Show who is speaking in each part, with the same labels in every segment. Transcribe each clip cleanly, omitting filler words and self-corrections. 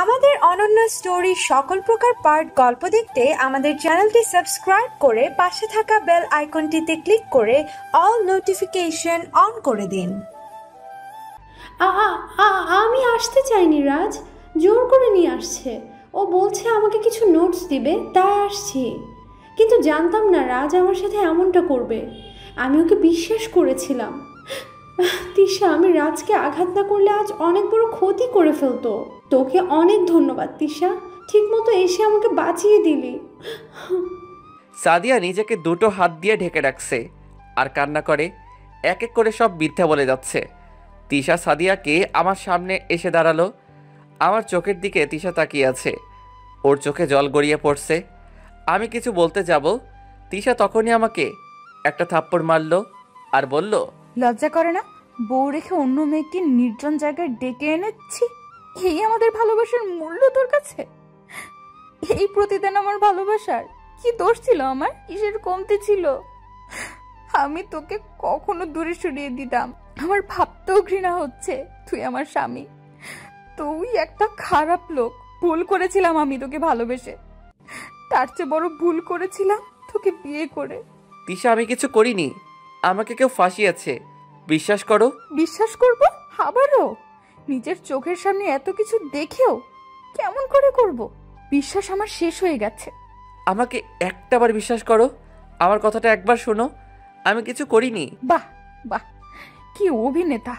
Speaker 1: আমাদের অনন্য স্টোরি সকল প্রকার পার্ট গল্প দেখতে আমাদের চ্যানেলটি সাবস্ক্রাইব করে পাশে থাকা বেল আইকনটিতে ক্লিক করে অল নোটিফিকেশন অন করে দিন।
Speaker 2: আমি আসতে চাইনি রাজ, জোর করে নিয়ে আসছে। ও বলছে আমাকে কিছু নোটস দিবে, তাই আসছি। কিন্তু জানতাম না রাজ আমার সাথে এমনটা করবে। আমি ওকে বিশ্বাস করেছিলাম। তিশা, আমি রাজকে আঘাত না করলে আজ অনেক বড় ক্ষতি করে ফেলতো। তোকে অনেক ধন্যবাদ তিশা, ঠিক মতো এসে আমাকে বাঁচিয়ে দিলি।
Speaker 3: সাদিয়া নিজেকে দুটো হাত দিয়ে ঢেকে রাখছে আর কান্না করে। এক এক করে সব মিথ্যা বলে যাচ্ছে। তিশা সাদিয়াকে আমার সামনে এসে দাঁড়ালো। আমার চোখের দিকে তিশা তাকিয়ে আছে, ওর চোখে জল গড়িয়ে পড়ছে। আমি কিছু বলতে যাব, তিশা তখনই আমাকে একটা থাপ্পড় মারলো আর বলল,
Speaker 4: লজ্জা করে না? বউ রেখে অন্য মেয়েকে নির্জন জায়গায় ডেকে এনেছি, এই আমাদের ভালোবাসার মূল্য তোর কাছে? এই প্রতিদান আমার ভালোবাসার? কি দোষ ছিল আমার? কিসের কমতি ছিল? আমি তোকে কখনো দূরে সরিয়ে দিতাম, আমার ভাবতেও ঘৃণা হচ্ছে তুই আমার স্বামী। তুই একটা খারাপ লোক। ভুল করেছিলাম আমি তোকে ভালোবেসে, তার চেয়ে বড় ভুল করেছিলাম তোকে বিয়ে করে।
Speaker 3: তিশা, আমি কিছু করিনি, আমাকে কেউ ফাঁসিয়েছে, বিশ্বাস করো।
Speaker 4: বিশ্বাস করবো? আবারও? নিজের চোখের সামনে এত কিছু দেখেও কেমন করে করব? বিশ্বাস আমার শেষ হয়ে গেছে।
Speaker 3: আমাকে একটাবার বিশ্বাস করো, আমার কথাটা একবার শোনো, আমি কিছু করিনি।
Speaker 4: বাহ বাহ, কি অভিনেতা!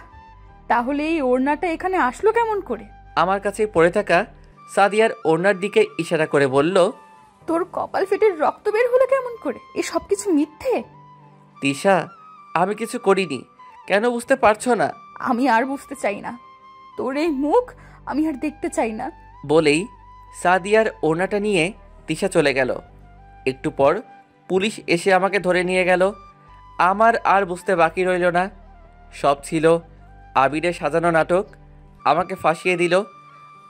Speaker 4: তাহলে এই ওড়নাটা এখানে আসলো কেমন করে?
Speaker 3: আমার কাছে পড়ে থাকা সাদিয়ার ওড়নার দিকে ইশারা করে বলল,
Speaker 4: তোর কপাল ফেটে রক্ত বের হলো কেমন করে? এই সব কিছু মিথ্যে।
Speaker 3: তিশা, আমি কিছু করিনি, কেন বুঝতে পারছো না?
Speaker 4: আমি আর বুঝতে চাই না, তোর এই মুখ আমি আর দেখতে চাই না।
Speaker 3: বলেই সাদিয়ার ওড়নাটা নিয়ে তিশা চলে গেল। একটু পর পুলিশ এসে আমাকে ধরে নিয়ে গেল। আমার আর বুঝতে বাকি রইল না, সব ছিল আবিরের সাজানো নাটক। আমাকে ফাঁসিয়ে দিল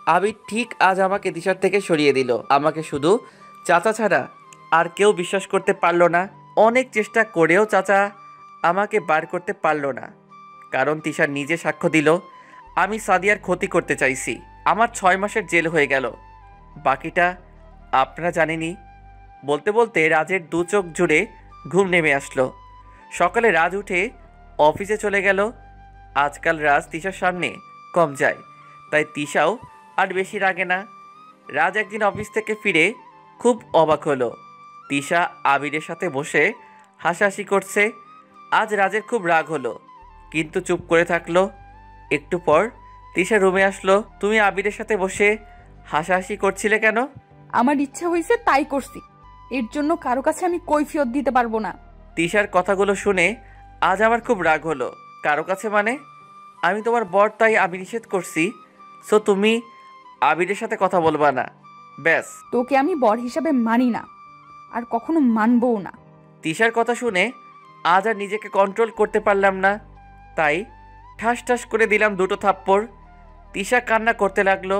Speaker 3: আবির, ঠিক আজ আমাকে তিশার থেকে সরিয়ে দিল। আমাকে শুধু চাচা ছাড়া আর কেউ বিশ্বাস করতে পারলো না। অনেক চেষ্টা করেও চাচা আমাকে বার করতে পারলো না, কারণ তিশা নিজে সাক্ষ্য দিল আমি সাদিয়ার ক্ষতি করতে চাইছি। আমার 6 মাসের জেল হয়ে গেল, বাকিটা আপনারা জানেনই। বলতে বলতে রাজের দু চোখ জুড়ে ঘুম নেমে আসলো। সকালে রাজ উঠে অফিসে চলে গেল। আজকাল রাজ তিশার সামনে কম যায়, তাই তিশাও আর বেশি রাগে না। রাজ একদিন অফিস থেকে ফিরে খুব অবাক হলো, তিশা আবিরের সাথে বসে হাসাহাসি করছে। আজ রাজের খুব রাগ হলো, কিন্তু চুপ করে থাকলো। একটু পর তিশা রুমে আসলো। তুমি আবিরের সাথে বসে হাসাহাসি করছিলে কেন?
Speaker 4: আমার ইচ্ছা হয়েছে তাই করছি, এর জন্য কারো কাছে আমি কৈফিয়ত দিতে পারবো না।
Speaker 3: তিশার কথাগুলো শুনে আজ আমার খুব রাগ হলো। কারো কাছে মানে? আমি তোমার বর, তাই আমি নিষেধ করছি, সো তুমি আবিরের সাথে কথা বলবা না, ব্যাস।
Speaker 4: তোকে আমি বর হিসাবে মানি না, আর কখনো মানবও না।
Speaker 3: তিশার কথা শুনে আজ আর নিজেকে কন্ট্রোল করতে পারলাম না, তাই ঠাস ঠাস করে দিলাম দুটো থাপ্পড়। তিশা কান্না করতে লাগলো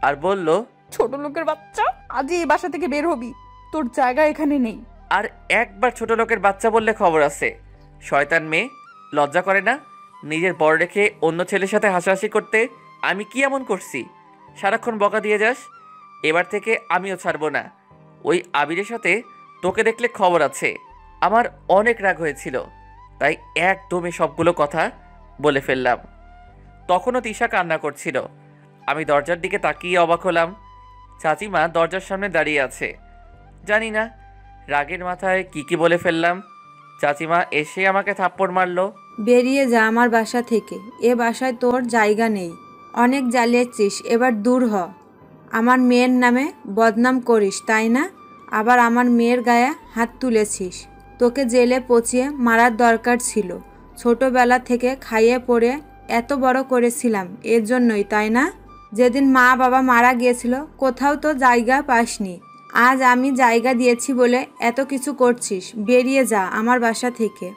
Speaker 3: আর বলল,
Speaker 4: ছোট লোকের বাচ্চা, আজই এই বাসা থেকে বের হবি, তোর জায়গা এখানে নেই।
Speaker 3: আর একবার ছোট লোকের বাচ্চা বললে খবর আছে। শয়তান মেয়ে, লজ্জা করে না নিজের বর রেখে অন্য ছেলের সাথে হাসাহাসি করতে? আমি কি এমন করছি সারাক্ষণ বকা দিয়ে যাস? এবার থেকে আমিও ছাড়বো না। ওই আবিরের সাথে তোকে দেখলে খবর আছে। আমার অনেক রাগ হয়েছিল, তাই একদমই সবগুলো কথা বলে ফেললাম। তখনও তিশা কান্না করছিল। আমি দরজার দিকে তাকিয়ে অবাক হলাম। চাচিমা দরজার সামনে দাঁড়িয়ে আছে। জানি না রাগের মাথায় কি বলে ফেললাম। চাচিমা এসে আমাকে থাপ্পড় মারলো।
Speaker 5: বেরিয়ে যা আমার বাসা থেকে, এ বাসায় তোর জায়গা নেই। অনেক জ্বালিয়েছিস, এবার দূর হ। আমার মেয়ের নামে বদনাম করিস তাই না? আবার আমার মেয়ের গায়ে হাত তুলেছিস। তোকে জেলে পচিয়ে মারার দরকার ছিল। ছোটবেলা থেকে খাইয়ে পড়ে এত বড় করেছিলাম এর জন্যই, তাই না? যেদিন মা বাবা মারা গিয়েছিল কোথাও তো জায়গা পাসনি। আজ আমি জায়গা দিয়েছি বলে এত কিছু করছিস। বেরিয়ে যা আমার বাসা থেকে,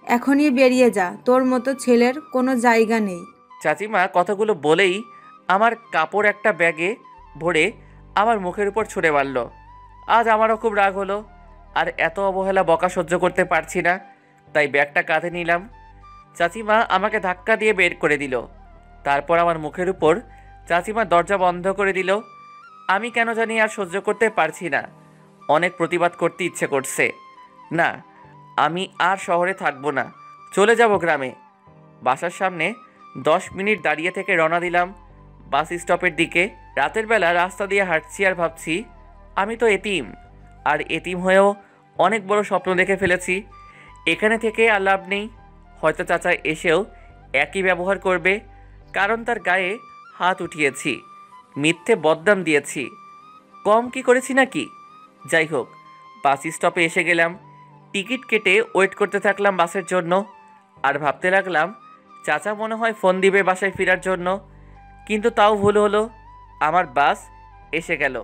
Speaker 5: এখনই বেরিয়ে যা। তোর মতো ছেলের কোনো জায়গা নেই।
Speaker 3: চাচিমা কথাগুলো বলেই আমার কাপড় একটা ব্যাগে ভরে আমার মুখের উপর ছুঁড়ে মারল। আজ আমারও খুব রাগ হলো, আর এত অবহেলা বকা সহ্য করতে পারছি না, তাই ব্যাগটা কাঁধে নিলাম। চাচিমা আমাকে ধাক্কা দিয়ে বের করে দিল। তারপর আমার মুখের উপর চাচিমা দরজা বন্ধ করে দিল। আমি কেন জানি আর সহ্য করতে পারছি না। অনেক প্রতিবাদ করতে ইচ্ছে করছে। না, আমি আর শহরে থাকবো না, চলে যাব গ্রামে। বাসার সামনে 10 মিনিট দাঁড়িয়ে থেকে রওনা দিলাম বাস স্টপের দিকে। রাতের বেলা রাস্তা দিয়ে হাঁটছি আর ভাবছি, আমি তো এতিম, আর এতিম হয়েও অনেক বড় স্বপ্ন দেখে ফেলেছি। এখানে থেকে আর লাভ নেই। হয়তো চাচা এসেও একই ব্যবহার করবে, কারণ তার গায়ে হাত উঠিয়েছি, মিথ্যে বদনাম দিয়েছি। কম কি করেছি নাকি? যাই হোক, বাস স্টপে এসে গেলাম। টিকিট কেটে ওয়েট করতে থাকলাম বাসের জন্য। আর ভাবতে লাগলাম, চাচা মনে হয় ফোন দিবে বাসায় ফেরার জন্য। কিন্তু তাও ভুল হলো, আমার বাস এসে গেল।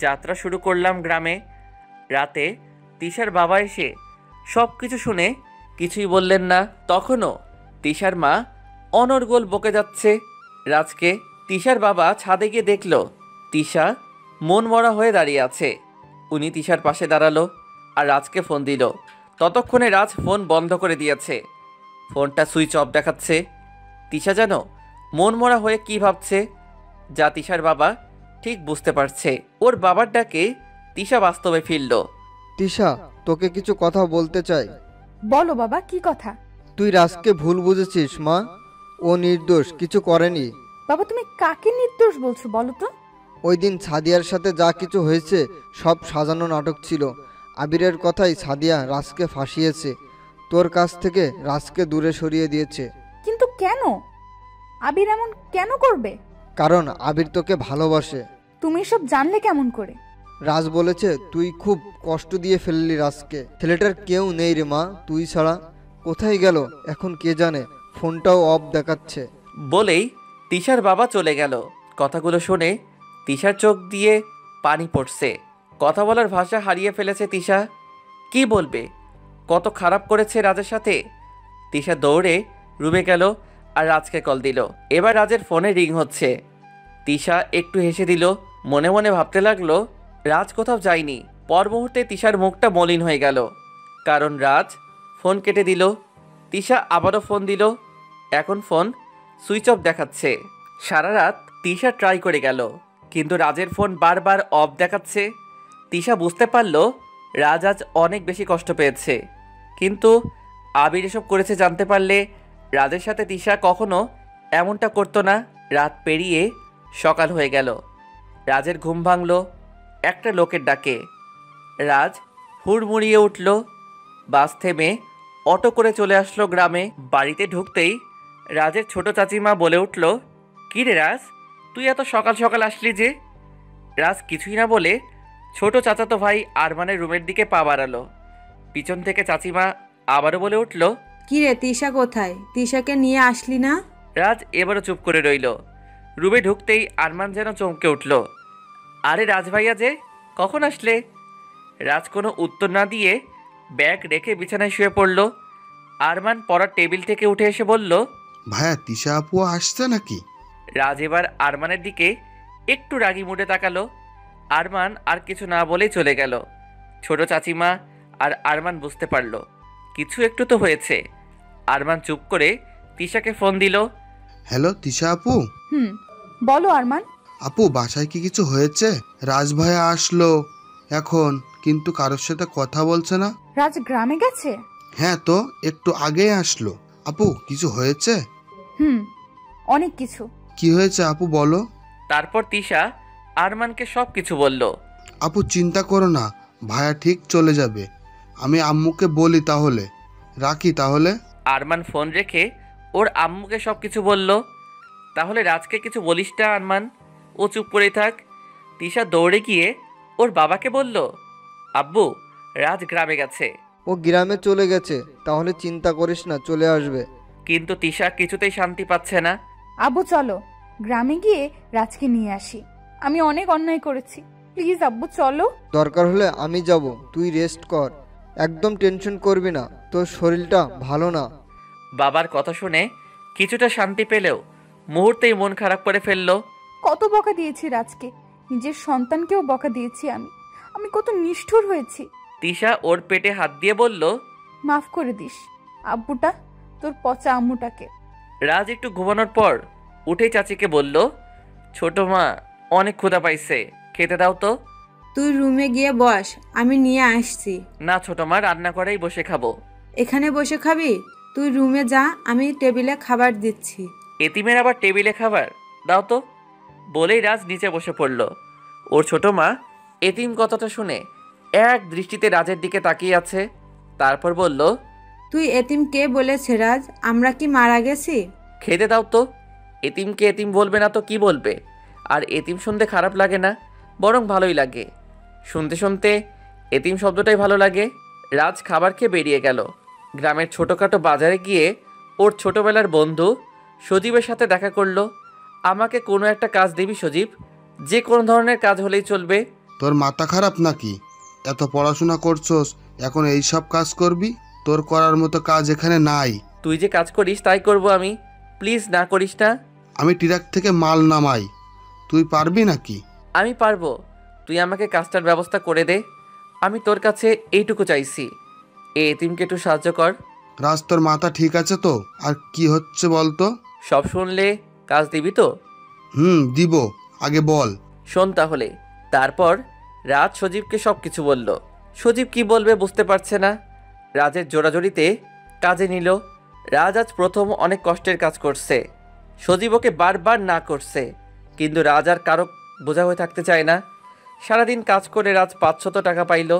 Speaker 3: যাত্রা শুরু করলাম গ্রামে। রাতে তিশার বাবা এসে সব কিছু শুনে কিছুই বললেন না। তখনও তিশার মা অনর্গল বকে যাচ্ছে রাজকে। তিশার বাবা ছাদে গিয়ে দেখল তিশা মন মরা হয়ে দাঁড়িয়ে আছে। উনি তিশার পাশে দাঁড়ালো আর রাজকে ফোন দিল। ততক্ষণে রাজ ফোন বন্ধ করে দিয়েছে, ফোনটা সুইচ অফ দেখাচ্ছে। তিশা যেন মন মরা হয়ে কি ভাবছে, যা তিশার বাবা ঠিক বুঝতে পারছে। ওর বাবার ডাকে তিশা বাস্তবে ফিরল।
Speaker 6: তিশা, তোকে কিছু কথা বলতে চাই।
Speaker 4: বলো বাবা, কি কথা?
Speaker 6: তুই রাজকে ভুল বুঝেছিস মা, ও নির্দোষ, কিছু করেনি।
Speaker 4: বাবা, তুমি কাকে নির্দোষ বলছো বলো তো?
Speaker 6: ওই দিন সাদিয়ার সাথে যা কিছু হয়েছে সব সাজানো নাটক ছিল। আবিরের কথাই সাদিয়া রাজকে ফাঁসিয়েছে, তোর কাছ থেকে রাজকে দূরে সরিয়ে দিয়েছে।
Speaker 4: কিন্তু কেন? আবির এমন কেন করবে?
Speaker 6: কারণ আবির তোকে ভালোবাসে।
Speaker 4: তুমি সব জানলে কেমন করে?
Speaker 6: রাজ বলেছে তুই খুব কষ্ট দিয়ে ফেললি রাজকে। ছেলেটার কেউ নেই রে মা, তুই ছাড়া। কোথায় গেল এখন কে জানে, ফোনটাও অফ দেখাচ্ছে।
Speaker 3: বলেই তিশার বাবা চলে গেল। কথাগুলো শুনে তিশার চোখ দিয়ে পানি পড়ছে। কথা বলার ভাষা হারিয়ে ফেলেছে তিশা। কি বলবে, কত খারাপ করেছে রাজের সাথে। তিশা দৌড়ে রুমে গেল আর রাজকে কল দিল। এবার রাজের ফোনে রিং হচ্ছে। তিশা একটু হেসে দিল, মনে মনে ভাবতে লাগলো রাজ কোথাও যায়নি। পর মুহূর্তে তিশার মুখটা মলিন হয়ে গেল, কারণ রাজ ফোন কেটে দিল। তিশা আবারও ফোন দিল, এখন ফোন সুইচ অফ দেখাচ্ছে। সারা রাত তিশা ট্রাই করে গেল, কিন্তু রাজের ফোন বারবার অফ দেখাচ্ছে। তিশা বুঝতে পারল রাজ আজ অনেক বেশি কষ্ট পেয়েছে। কিন্তু আবির এসব করেছে জানতে পারলে রাজের সাথে তিশা কখনো এমনটা করতো না। রাত পেরিয়ে সকাল হয়ে গেল। রাজের ঘুম ভাঙল একটা লোকের ডাকে। রাজ হুড়মুড়িয়ে উঠল। বাস থেমে অটো করে চলে আসলো গ্রামে। বাড়িতে ঢুকতেই রাজের ছোট চাচিমা বলে উঠল, কী রে রাজ, তুই এত সকাল সকাল আসলি যে? রাজ কিছুই না বলে ছোট চাচাতো ভাই আরমানের রুমের দিকে পা বাড়ালো। পিছন থেকে চাচিমা আবারও বলে উঠল,
Speaker 5: কি রে তিশা কোথায়? তিশাকে নিয়ে আসলি না?
Speaker 3: রাজ এবারও চুপ করে রইল। রুমে ঢুকতেই আরমান যেন চমকে উঠল, আরে রাজ ভাইয়া যে, কখন আসলে? রাজ কোনো উত্তর না দিয়ে ব্যাগ রেখে বিছানায় শুয়ে পড়ল। আরমান পড়ার টেবিল থেকে উঠে এসে বলল,
Speaker 7: ভাইয়া তিশা আপু আসছে নাকি?
Speaker 3: রাজ এবার আরমানের দিকে একটু রাগী মুডে তাকালো। আরমান আর কিছু না বলেই চলে গেল। ছোট চাচিমা আর আরমান বুঝতে পারল কিছু একটু তো হয়েছে। আরমান চুপ করে তিশাকে ফোন দিল।
Speaker 7: হ্যালো তিশা আপু।
Speaker 4: বলো আরমান।
Speaker 7: আপু, বাসায় কি কিছু হয়েছে? রাজ ভাইয়া আসলো এখন, কিন্তু কারোর সাথে কথা বলছে না।
Speaker 4: রাজ গ্রামে গেছে?
Speaker 7: হ্যাঁ তো, একটু আগেই আসলো। আপু, কিছু হয়েছে?
Speaker 4: অনেক কিছু।
Speaker 7: কি হয়েছে আপু বলো।
Speaker 3: তারপর তিশা আরমানকে সব কিছু বলল।
Speaker 7: আপু চিন্তা করো না, ভাইয়া ঠিক চলে যাবে। আমি আম্মুকে বলি তাহলে, রাখি তাহলে।
Speaker 3: আরমান ফোন রেখে ওর আম্মুকে সব কিছু বলল। তাহলে রাজকে কিছু বলিস না আরমান, ও চুপ করেই থাক। তিশা দৌড়ে গিয়ে ওর বাবাকে বলল, আব্বু, রাজ গ্রামে গেছে।
Speaker 6: ও গ্রামে চলে গেছে, তাহলে চিন্তা করিস না, চলে আসবে।
Speaker 3: কিন্তু তিশা কিছুতেই শান্তি পাচ্ছে না।
Speaker 4: আব্বু চলো গ্রামে গিয়ে রাজকে নিয়ে আসি। আমি অনেক অন্যায় করেছি, প্লিজ আব্বু চলো।
Speaker 6: দরকার হলে আমি যাব, তুই রেস্ট কর, একদম টেনশন করবি না, তোর শরীরটা ভালো না।
Speaker 3: বাবার কথা শুনে কিছুটা শান্তি পেলেও মুহূর্তেই মন খারাপ করে ফেলল।
Speaker 4: কত বকা দিয়েছি রাজকে, নিজের সন্তানকেও বকা দিয়েছি আমি কত নিষ্ঠুর হয়েছি।
Speaker 3: তিশা ওর পেটে হাত দিয়ে বলল,
Speaker 4: মাফ করে দিস আব্বুটা, তোর পচা আম্মুটাকে।
Speaker 3: রাজ একটু ঘুমানোর পর উঠে চাচিকে বলল, ছোট মা, অনেক ক্ষুধা পাইছে, খেতে দাও তো।
Speaker 5: তুই রুমে গিয়ে বস, আমি নিয়ে আসছি।
Speaker 3: না ছোট মা, রান্না করেই বসে খাবো।
Speaker 5: এখানে বসে খাবি? তুই রুমে যা, আমি টেবিলে খাবার দিচ্ছি।
Speaker 3: এতিমের আবার টেবিলে খাবার? দাও তো। বলেই রাজ নিচে বসে পড়ল। ওর ছোট মা এতিম কথাটা শুনে এক দৃষ্টিতে রাজের দিকে তাকিয়ে আছে। তারপর বলল,
Speaker 5: তুই এতিম কে বলেছে রাজ? আমরা কি মারা গেছি?
Speaker 3: খেতে দাও তো। এতিমকে এতিম বলবে না তো কি বলবে? আর এতিম শুনতে খারাপ লাগে না, বরং ভালোই লাগে। শুনতে শুনতে এতিম শব্দটাই ভালো লাগে। রাজ খাবার খেয়ে বেরিয়ে গেল। গ্রামের ছোটোখাটো বাজারে গিয়ে ওর ছোটবেলার বন্ধু সজীবের সাথে দেখা করলো। আমাকে কোনো একটা কাজ দিবি সজীব, যে কোনো ধরনের কাজ হলেই চলবে।
Speaker 7: তোর মাথা খারাপ নাকি? এত পড়াশোনা করছস, এখন এই সব কাজ করবি? তোর করার মতো কাজ এখানে নাই।
Speaker 3: তুই যে কাজ করিস তাই করব আমি, প্লিজ না করিস না।
Speaker 7: আমি ট্রাক থেকে মাল নামাই, তুই পারবি নাকি?
Speaker 3: আমি পারবো, তুই আমাকে কাজটার ব্যবস্থা করে দে। আমি তোর কাছে এইটুকু চাইছি, এই এতিমকে একটু সাহায্য কর।
Speaker 7: রাজ, তোর মাথা ঠিক আছে তো? আর কি হচ্ছে বলতো?
Speaker 3: সব শুনলে কাজ দিবি তো?
Speaker 7: দিব, আগে বল।
Speaker 3: শোন তাহলে। তারপর রাজ সজীবকে সব কিছু বলল। সজীব কি বলবে বুঝতে পারছে না। রাজের জোড়াজড়িতে কাজে নিল। রাজ আজ প্রথম অনেক কষ্টের কাজ করছে। সজীব ওকে বারবার না করছে, কিন্তু রাজ আর কারো বোঝা হয়ে থাকতে চায় না। সারাদিন কাজ করে রাজ 500 টাকা পাইল।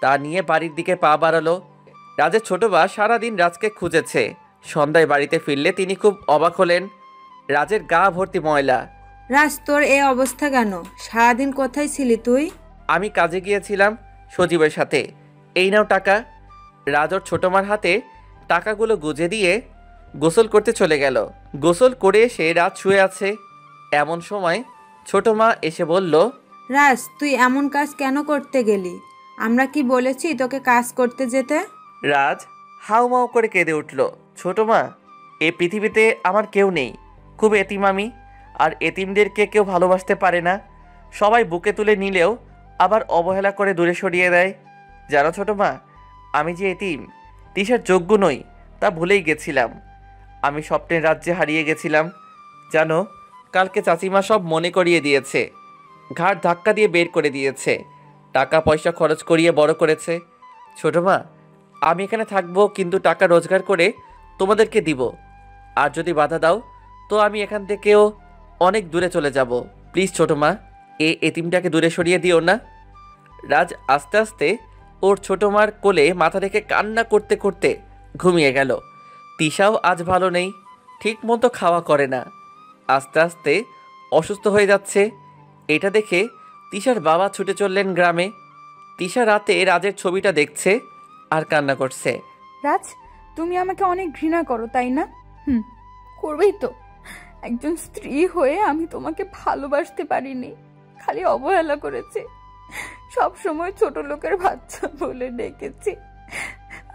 Speaker 3: তা নিয়ে বাড়ির দিকে পা বাড়ালো। রাজের ছোট ভাই সারাদিন রাজকে খুঁজেছে। সন্ধ্যায় বাড়িতে ফিরলে তিনি খুব অবাক হলেন। রাজের গা ভর্তি ময়লা।
Speaker 5: রাজ, তোর এই অবস্থা কেন? সারাদিন কোথায় ছিলি তুই?
Speaker 3: আমি কাজে গিয়েছিলাম সজীবের সাথে। এই নাও টাকা। রাজ ওর ছোট মার হাতে টাকাগুলো গুজে দিয়ে গোসল করতে চলে গেল। গোসল করে এসে রাজ শুয়ে আছে। এমন সময় ছোট মা এসে বলল,
Speaker 5: রাজ, তুই এমন কাজ কেন করতে গেলি? আমরা কি বলেছি তোকে কাজ করতে যেতে?
Speaker 3: রাজ হাউমাউ করে কেঁদে উঠল। ছোট মা, এই পৃথিবীতে আমার কেউ নেই, খুব এতিম আমি। আর এতিমদেরকে কেউ ভালোবাসতে পারে না। সবাই বুকে তুলে নিলেও আবার অবহেলা করে দূরে সরিয়ে দেয়। জানো ছোট মা, আমি যে এতিম, তিশার যোগ্য নই তা ভুলেই গেছিলাম। আমি স্বপ্নের রাজ্যে হারিয়ে গেছিলাম। জানো, কালকে চাচিমা সব মনে করিয়ে দিয়েছে, ঘাট ধাক্কা দিয়ে বের করে দিয়েছে, টাকা পয়সা খরচ করিয়ে বড় করেছে। ছোট মা, আমি এখানে থাকবো, কিন্তু টাকা রোজগার করে তোমাদেরকে দিব। আর যদি বাধা দাও তো আমি এখান থেকেও অনেক দূরে চলে যাব। প্লিজ ছোট মা, এই এতিমটাকে দূরে সরিয়ে দিও না। রাজ আস্তে আস্তে ওর ছোট মার কোলে মাথা রেখে কান্না করতে করতে ঘুমিয়ে গেল। তিশাও আজ ভালো নেই, ঠিক মতো খাওয়া করে না, আস্তে আস্তে অসুস্থ হয়ে যাচ্ছে। এটা দেখে তিশার বাবা ছুটে চললেন গ্রামে। তিশা রাতে রাজের ছবিটা দেখছে আর কান্না করছে।
Speaker 4: রাজ, তুমি আমাকে অনেক ঘৃণা করো, তাই না? করবেই তো। একজন স্ত্রী হয়ে আমি তোমাকে ভালোবাসতে পারিনি, খালি অবহেলা করেছি। সব সময় ছোট লোকের বাচ্চা বলে ডেকেছি।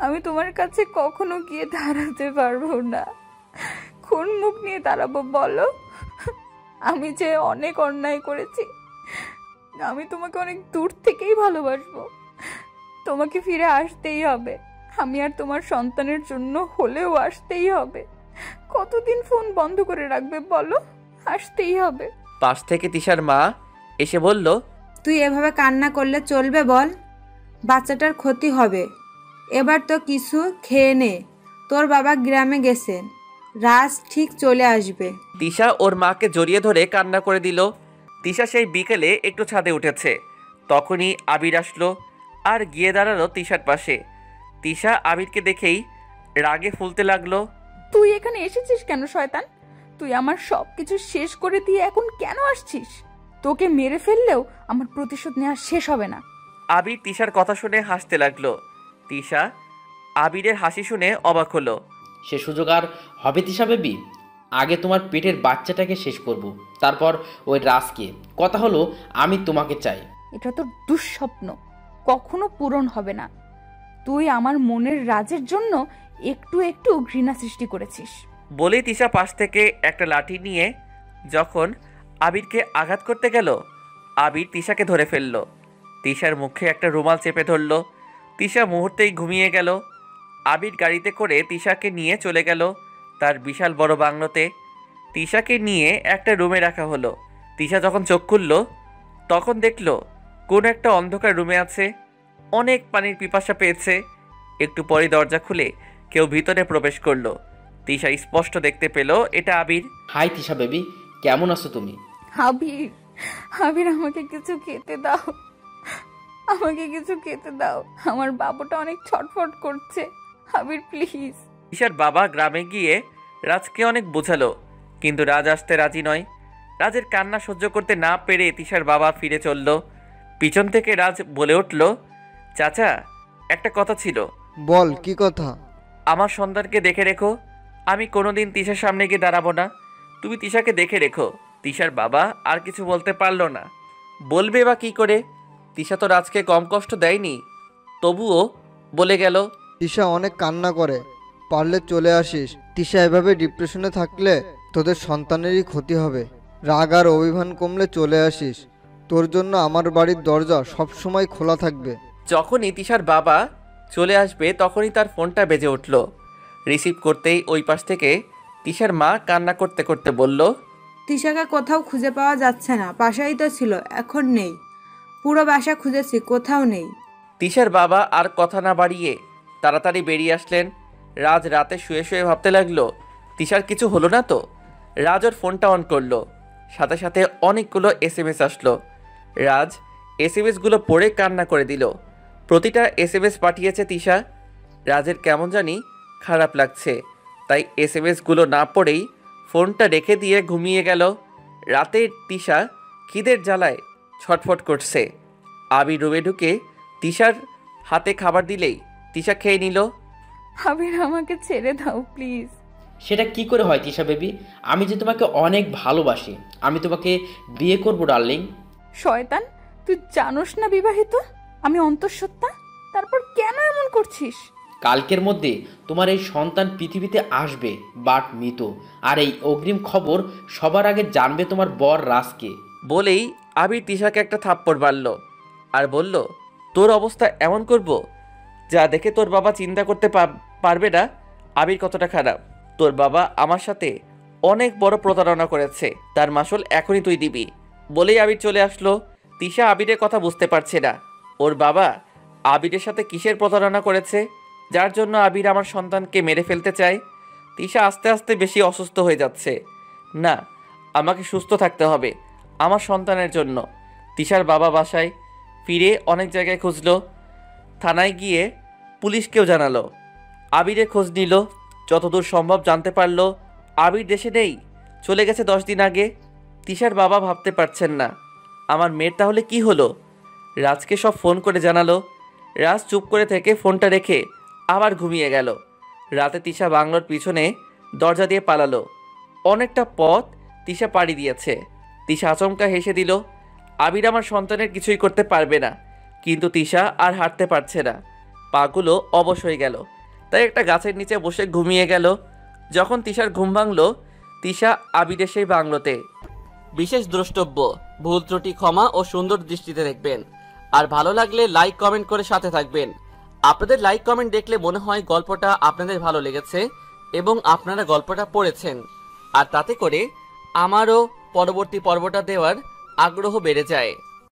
Speaker 4: আমি তোমার কাছে কখনো গিয়ে দাঁড়াতে পারবো না। কোন মুখ নিয়ে দাঁড়াবো বলো? আমি যে অনেক অন্যায় করেছি। আমি তোমাকে অনেক দূর থেকেই ভালোবাসবো। তোমাকে ফিরে আসতেই হবে। আমি আর তোমার সন্তানের জন্য হলেও আসতেই হবে। কতদিন ফোন বন্ধ করে রাখবে বলো? আসতেই হবে।
Speaker 3: পাশ থেকে তিশার মা এসে বলল,
Speaker 5: তুই এভাবে কান্না করলে চলবে বল? বাচ্চাটার ক্ষতি হবে। এবার তো কিছু খেয়ে নে, তোর বাবা গ্রামে গেছেন, রাজ ঠিক চলে আসবে।
Speaker 3: তিশা ওর মাকে জড়িয়ে ধরে কান্না করে দিল। তিশা সেই বিকেলে একটু ছাদে উঠেছে, তখনই আবির আসলো আর গিয়ে দাঁড়ালো তিশার পাশে। তিশা আবিরকে দেখেই রাগে ফুলতে লাগলো।
Speaker 4: তুই এখানে এসেছিস কেন শয়তান? তুই আমার সবকিছু শেষ করে দিয়ে এখন কেন আসছিস? তোকে মেরে ফেললেও আমার প্রতিশোধ নেওয়া শেষ হবে না।
Speaker 3: আবির তিশার কথা শুনে হাসতে লাগলো। তিশা আবিরের হাসি শুনে অবাক হলো।
Speaker 8: সে সুযোগ আর হবে তিশা বেবি? আগে তোমার পেটের বাচ্চাটাকে শেষ করব, তারপর ওই রাজকে। কথা হলো আমি তোমাকে চাই।
Speaker 4: এটা তো দুঃস্বপ্ন, কখনো পূরণ হবে না। তুই আমার মনের রাজের জন্য একটু একটু ঘৃণা সৃষ্টি করেছিস।
Speaker 3: বলেই তিশা পাশ থেকে একটা লাঠি নিয়ে যখন আবিরকে আঘাত করতে গেল, আবির তিশাকে ধরে ফেলল। তিশার মুখে একটা রুমাল চেপে ধরল। তিশা মুহূর্তেই ঘুমিয়ে গেল। আবির গাড়িতে করে তিশাকে নিয়ে চলে গেল তার বিশাল বড় বাংলোতে। তিশাকে নিয়ে একটা রুমে রাখা হলো। তিশা যখন চোখ খুলল তখন দেখল কোন একটা অন্ধকার রুমে আছে। অনেক পানির পিপাসা পেয়েছে। একটু পরে দরজা খুলে কেউ ভিতরে প্রবেশ করলো। তিশা স্পষ্ট দেখতে পেল এটা আবির।
Speaker 8: হাই তিশা বেবি, কেমন আছো তুমি?
Speaker 4: আবির, আবির আমাকে কিছু খেতে দাও, আমাকে কিছু খেতে দাও, আমার বাবুটা অনেক ছটফট করছে, আবির প্লিজ।
Speaker 3: তিশার বাবা গ্রামে গিয়ে রাজকে অনেক বোঝালো, কিন্তু রাজ আসতে রাজি নয়। রাজের কান্না সহ্য করতে না পেরে তিশার বাবা ফিরে চলল। পিছন থেকে রাজ বলে উঠল, চাচা একটা কথা ছিল।
Speaker 6: বল, কি কথা?
Speaker 3: আমার সন্তানকে দেখে রেখো। আমি কোনোদিন তিশার সামনে গিয়ে দাঁড়াবো না। তুমি তিশাকে দেখে রেখো। তিশার বাবা আর কিছু বলতে পারল না। বলবে বা কি করে? তিশা তো রাজকে কম কষ্ট দেয়নি, তবুও বলে গেল।
Speaker 6: তিশা অনেক কান্না করে, পারলে চলে আসিস। তিশা এভাবে ডিপ্রেশনে থাকলে তোদের সন্তানেরই ক্ষতি হবে। রাগ আর অভিমান কমলে চলে আসিস। তোর জন্য আমার বাড়ির দরজা সবসময় খোলা থাকবে।
Speaker 3: যখনই তিশার বাবা চলে আসবে তখনই তার ফোনটা বেজে উঠল। রিসিভ করতেই ওই পাশ থেকে তিশার মা কান্না করতে করতে বলল,
Speaker 5: তিশাকে কোথাও খুঁজে পাওয়া যাচ্ছে না। বাসায় তো ছিল, এখন নেই। পুরো বাসা খুঁজেছি, কোথাও নেই।
Speaker 3: তিশার বাবা আর কথা না বাড়িয়ে তাড়াতাড়ি বেরিয়ে আসলেন। রাজ রাতে শুয়ে শুয়ে ভাবতে লাগলো, তিশার কিছু হলো না তো? রাজ ওর ফোনটা অন করলো, সাথে সাথে অনেকগুলো SMS আসলো। রাজ SMSগুলো পড়ে কান্না করে দিল। প্রতিটা SMS পাঠিয়েছে তিশা। রাজের কেমন জানি খারাপ লাগছে, তাই SMSগুলো না পড়েই ফোনটা রেখে দিয়ে ঘুমিয়ে গেল। রাতে তিশা খিদের জ্বালায় ছটফট করছে। আবির রুমে ঢুকে তিশার হাতে খাবার দিলেই তিশা খেয়ে নিল।
Speaker 4: আবির আমাকে ছেড়ে দাও প্লিজ।
Speaker 8: সেটা কি করে হয় তিশা বেবি? আমি যে তোমাকে অনেক ভালোবাসি, আমি তোমাকে বিয়ে করবো ডার্লিং।
Speaker 4: শয়তান, তুই জানোস না বিবাহিত, আমি অন্তঃসত্ত্বা, তারপর কেন এমন করছিস?
Speaker 8: কালকের মধ্যে তোমার এই সন্তান পৃথিবীতে আসবে, বাট মৃত। আর এই অগ্রিম খবর সবার আগে জানবে তোমার বর রাজকে।
Speaker 3: বলেই আবির তিশাকে একটা থাপ্পড় মারল আর বলল, তোর অবস্থা এমন করব যা দেখে তোর বাবা চিন্তা করতে পারবে না আবির কতটা খারাপ। তোর বাবা আমার সাথে অনেক বড় প্রতারণা করেছে, তার মাসুল এখনই তুই দিবি। বলেই আবির চলে আসলো। তিশা আবিরের কথা বুঝতে পারছে না, ওর বাবা আবিরের সাথে কিসের প্রতারণা করেছে যার জন্য আবির আমার সন্তানকে মেরে ফেলতে চায়। তিশা আস্তে আস্তে বেশি অসুস্থ হয়ে যাচ্ছে। না, আমাকে সুস্থ থাকতে হবে আমার সন্তানের জন্য। তিশার বাবা বাসায় ফিরে অনেক জায়গায় খুঁজলো, থানায় গিয়ে পুলিশকেও জানালো, আবিরের খোঁজ নিল। যতদূর সম্ভব জানতে পারলো আবির দেশে নেই, চলে গেছে 10 দিন আগে। তিশার বাবা ভাবতে পারছেন না আমার মেয়ের তাহলে কি হলো। রাজকে সব ফোন করে জানালো। রাজ চুপ করে থেকে ফোনটা রেখে আবার ঘুমিয়ে গেল। রাতে তিশা বাংলোর পিছনে দরজা দিয়ে পালালো। অনেকটা পথ তিশা পাড়ি দিয়েছে। তিশা আচমকা হেসে দিল। আবির আমার সন্তানের কিছুই করতে পারবে না, কিন্তু তিশা আর হাঁটতে পারছে না, পাগুলো অবশ হয়ে গেল। তাই একটা গাছের নিচে বসে ঘুমিয়ে গেল। যখন তিশার ঘুম ভাঙল, তিশা আবিরের সেই বাংলোতে। বিশেষ দ্রষ্টব্য, ভুল ত্রুটি ক্ষমা ও সুন্দর দৃষ্টিতে দেখবেন। আর ভালো লাগলে লাইক কমেন্ট করে সাথে থাকবেন। আপনাদের লাইক কমেন্ট দেখলে মনে হয় গল্পটা আপনাদের ভালো লেগেছে এবং আপনারা গল্পটা পড়েছেন, আর তাতে করে আমারও পরবর্তী পর্বটা দেওয়ার আগ্রহ বেড়ে যায়।